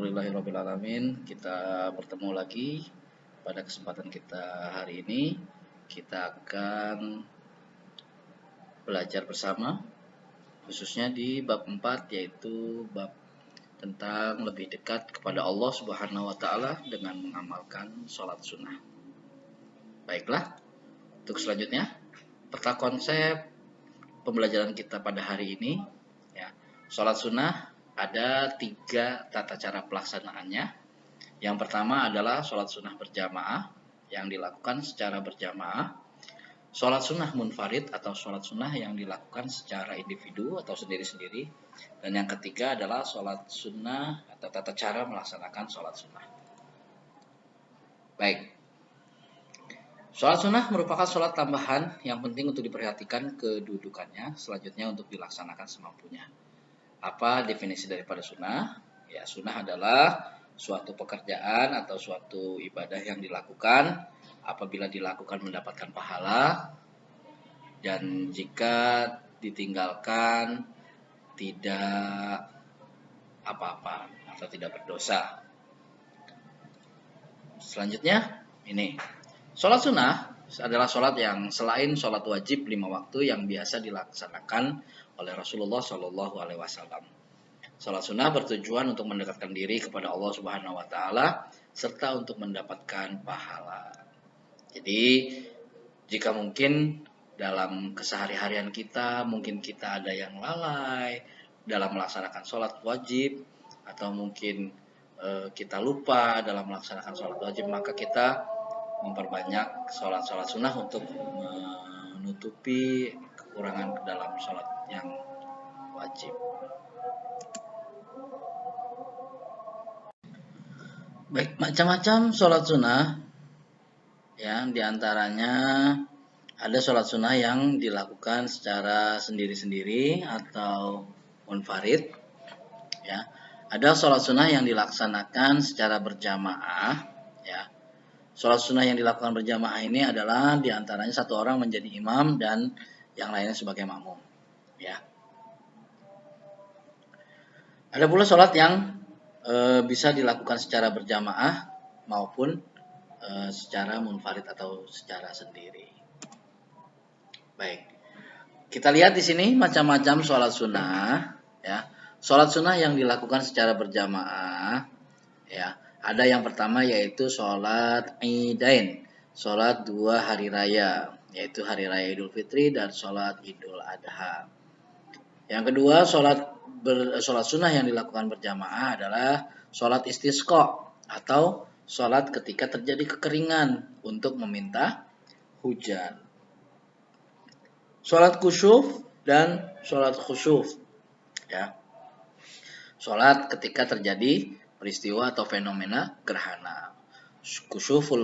Alhamdulillahirrabbilalamin. Kita bertemu lagi pada kesempatan kita hari ini. Kita akan belajar bersama, khususnya di bab 4, yaitu bab tentang lebih dekat kepada Allah Subhanahu wa Ta'ala dengan mengamalkan sholat sunnah. Baiklah, untuk selanjutnya, peta konsep pembelajaran kita pada hari ini, ya, sholat sunnah. Ada 3 tata cara pelaksanaannya. Yang pertama adalah sholat sunnah berjamaah yang dilakukan secara berjamaah. Sholat sunnah munfarid atau sholat sunnah yang dilakukan secara individu atau sendiri-sendiri. Dan yang ketiga adalah sholat sunnah atau tata cara melaksanakan sholat sunnah. Baik. Sholat sunnah merupakan sholat tambahan yang penting untuk diperhatikan kedudukannya, selanjutnya untuk dilaksanakan semampunya. Apa definisi daripada sunnah? Ya, sunnah adalah suatu pekerjaan atau suatu ibadah yang dilakukan apabila dilakukan mendapatkan pahala, dan jika ditinggalkan tidak apa-apa atau tidak berdosa. Selanjutnya, ini sholat sunnah adalah sholat yang selain sholat wajib 5 waktu yang biasa dilaksanakan oleh Rasulullah Shallallahu Alaihi Wasallam. Sholat sunnah bertujuan untuk mendekatkan diri kepada Allah Subhanahu Wa Taala serta untuk mendapatkan pahala. Jadi, jika mungkin dalam kesehari-harian kita, mungkin kita ada yang lalai dalam melaksanakan sholat wajib, atau mungkin kita lupa dalam melaksanakan sholat wajib, maka kita memperbanyak sholat-sholat sunnah untuk menutupi kekurangan dalam sholat yang wajib. Baik, macam-macam sholat sunnah, ya, diantaranya ada sholat sunnah yang dilakukan secara sendiri-sendiri atau munfarid, ya. Ada sholat sunnah yang dilaksanakan secara berjamaah, ya. Sholat sunnah yang dilakukan berjamaah ini adalah diantaranya satu orang menjadi imam dan yang lainnya sebagai makmum, ya. Ada pula sholat yang bisa dilakukan secara berjamaah maupun secara munfarid atau secara sendiri. Baik, kita lihat di sini macam-macam sholat sunnah, ya. Sholat sunnah yang dilakukan secara berjamaah, ya. Ada yang pertama yaitu sholat Idain, sholat 2 hari raya, yaitu hari raya Idul Fitri dan sholat Idul Adha. Yang kedua, sholat sunnah yang dilakukan berjamaah adalah sholat istisqa atau sholat ketika terjadi kekeringan untuk meminta hujan. Sholat kusuf dan sholat khusuf, ya. Sholat ketika terjadi peristiwa atau fenomena gerhana. Kusuful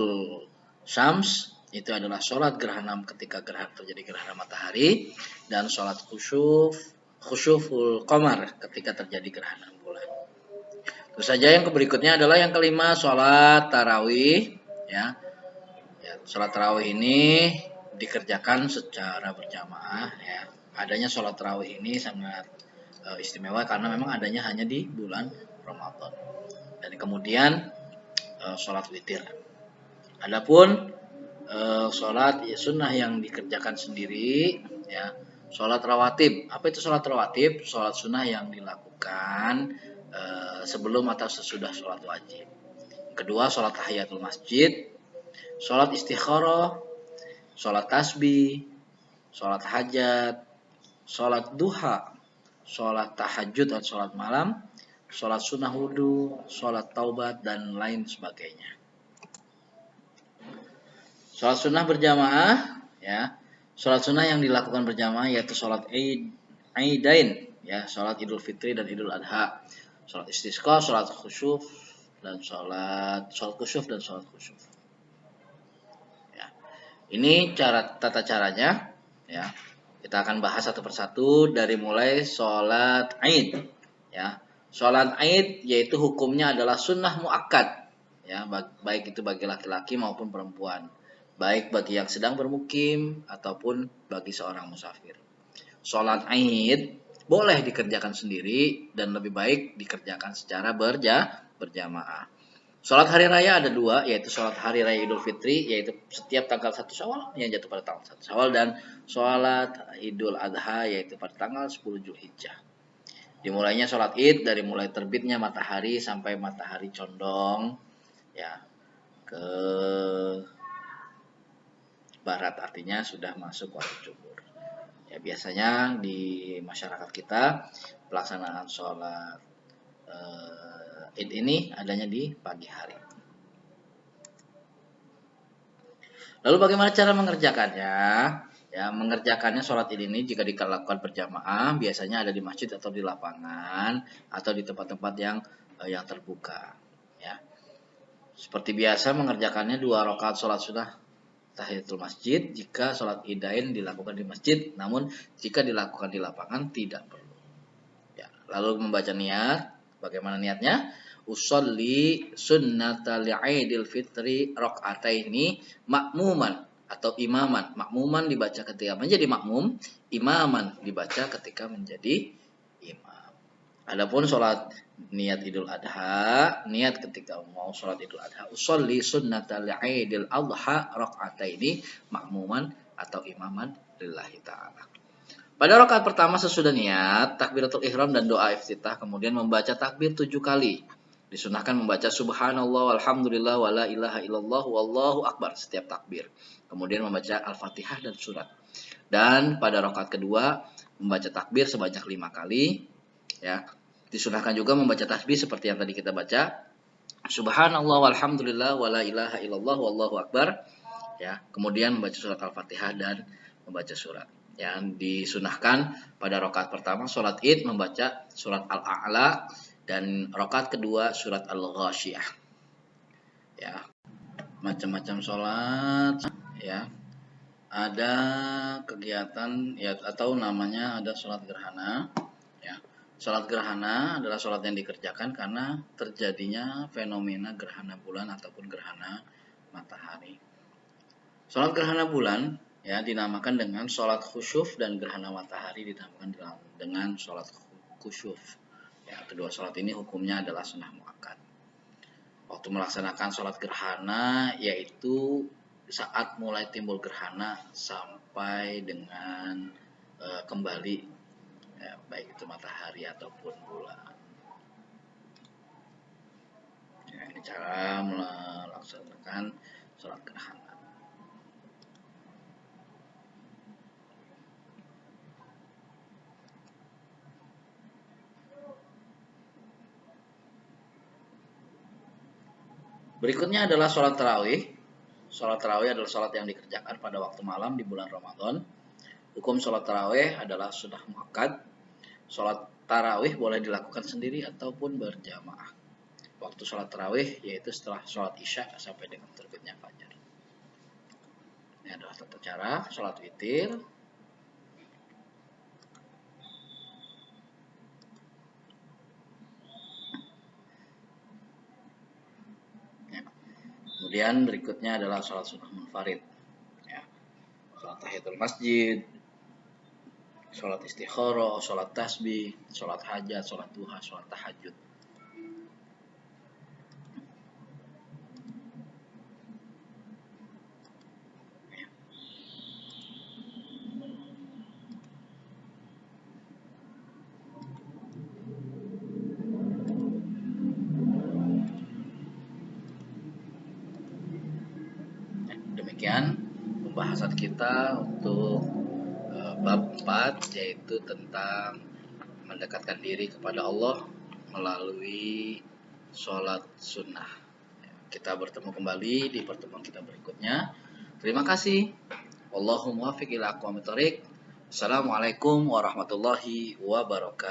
syams itu adalah sholat gerhana ketika terjadi gerhana matahari, dan sholat khusuful qamar ketika terjadi gerhana bulan. Terus saja yang berikutnya adalah yang kelima, sholat tarawih, ya. Sholat tarawih ini dikerjakan secara berjamaah, ya. Adanya sholat tarawih ini sangat istimewa karena memang adanya hanya di bulan Ramadan. Dan kemudian sholat witir. Adapun sholat sunnah yang dikerjakan sendiri, ya. Sholat rawatib. Apa itu sholat rawatib? Sholat sunnah yang dilakukan sebelum atau sesudah sholat wajib. Kedua, sholat tahiyatul masjid, sholat istikharah, sholat tasbih, sholat hajat, sholat duha, sholat tahajud dan sholat malam, sholat sunnah wudhu, sholat taubat, dan lain sebagainya. Sholat sunnah berjamaah, ya. Sholat sunnah yang dilakukan berjamaah yaitu sholat Idain, ya, sholat Idul Fitri dan Idul Adha, sholat istisqa, sholat khusuf dan sholat khusuf. Ya. Ini tata caranya, ya. Kita akan bahas satu persatu dari mulai sholat Id, ya. Sholat Id yaitu hukumnya adalah sunnah muakkad, ya, baik itu bagi laki-laki maupun perempuan, baik bagi yang sedang bermukim ataupun bagi seorang musafir. Sholat Id boleh dikerjakan sendiri dan lebih baik dikerjakan secara berjamaah. Sholat hari raya ada dua, yaitu sholat hari raya Idul Fitri, yaitu setiap tanggal 1 Syawal yang jatuh pada tanggal 1 Syawal, dan sholat Idul Adha yaitu pada tanggal 10 Zulhijjah. Dimulainya sholat Id dari mulai terbitnya matahari sampai matahari condong ya ke barat, artinya sudah masuk waktu zuhur. Ya, biasanya di masyarakat kita pelaksanaan sholat Id ini adanya di pagi hari. Lalu bagaimana cara mengerjakannya? Ya, mengerjakannya sholat Id ini jika dilakukan berjamaah biasanya ada di masjid atau di lapangan atau di tempat-tempat yang terbuka. Ya, seperti biasa mengerjakannya 2 rakaat sholat sunnah tahiyatul masjid jika sholat Idain dilakukan di masjid, namun jika dilakukan di lapangan tidak perlu. Ya, lalu membaca niat. Bagaimana niatnya? Usolli sunnatal Idul Fitri rakaataini makmuman atau imaman. Makmuman dibaca ketika menjadi makmum, imaman dibaca ketika menjadi imam. Adapun sholat niat Idul Adha, niat ketika mau sholat Idul Adha, usolli sunnatal Idul Adha rakaataini makmuman atau imaman lillahi ta'ala. Pada rakaat pertama sesudah niat, takbiratul ihram dan doa iftitah, kemudian membaca takbir 7 kali. Disunahkan membaca subhanallah walhamdulillah wala ilaha illallah wallahu akbar setiap takbir. Kemudian membaca Al-Fatihah dan surat. Dan pada rakaat kedua membaca takbir sebanyak 5 kali. Ya. Disunahkan juga membaca tasbih seperti yang tadi kita baca. Subhanallah walhamdulillah wala ilaha illallah wallahu akbar. Ya. Kemudian membaca surat Al-Fatihah dan membaca surat. Yang disunahkan pada rakaat pertama sholat Id membaca surat Al-A'la dan rakaat kedua surat Al-Ghasyiyah. Ya, macam-macam sholat ya. Ada kegiatan ya atau namanya ada sholat gerhana. Ya, sholat gerhana adalah sholat yang dikerjakan karena terjadinya fenomena gerhana bulan ataupun gerhana matahari. Sholat gerhana bulan ya dinamakan dengan sholat khusyuf dan gerhana matahari dinamakan dengan sholat khusyuf. Ya, kedua sholat ini hukumnya adalah sunnah muakkad. Waktu melaksanakan sholat gerhana yaitu saat mulai timbul gerhana sampai dengan kembali ya, baik itu matahari ataupun bulan. Ya, ini cara melaksanakan sholat gerhana. Berikutnya adalah sholat tarawih. Sholat tarawih adalah sholat yang dikerjakan pada waktu malam di bulan Ramadan. Hukum sholat tarawih adalah sunnah muakkad. Sholat tarawih boleh dilakukan sendiri ataupun berjamaah. Waktu sholat tarawih yaitu setelah sholat isya sampai dengan terbitnya fajar. Ini adalah tata cara sholat witir. Kemudian berikutnya adalah sholat sunnah munfarid. Ya. Sholat tahiyatul masjid, sholat istikharah, sholat tasbih, sholat hajat, sholat duha, sholat tahajud. Demikian pembahasan kita untuk bab 4 yaitu tentang mendekatkan diri kepada Allah melalui sholat sunnah. Kita bertemu kembali di pertemuan kita berikutnya. Terima kasih. Wallahul muwaffiq ila aqwamit thoriq. Assalamualaikum warahmatullahi wabarakatuh.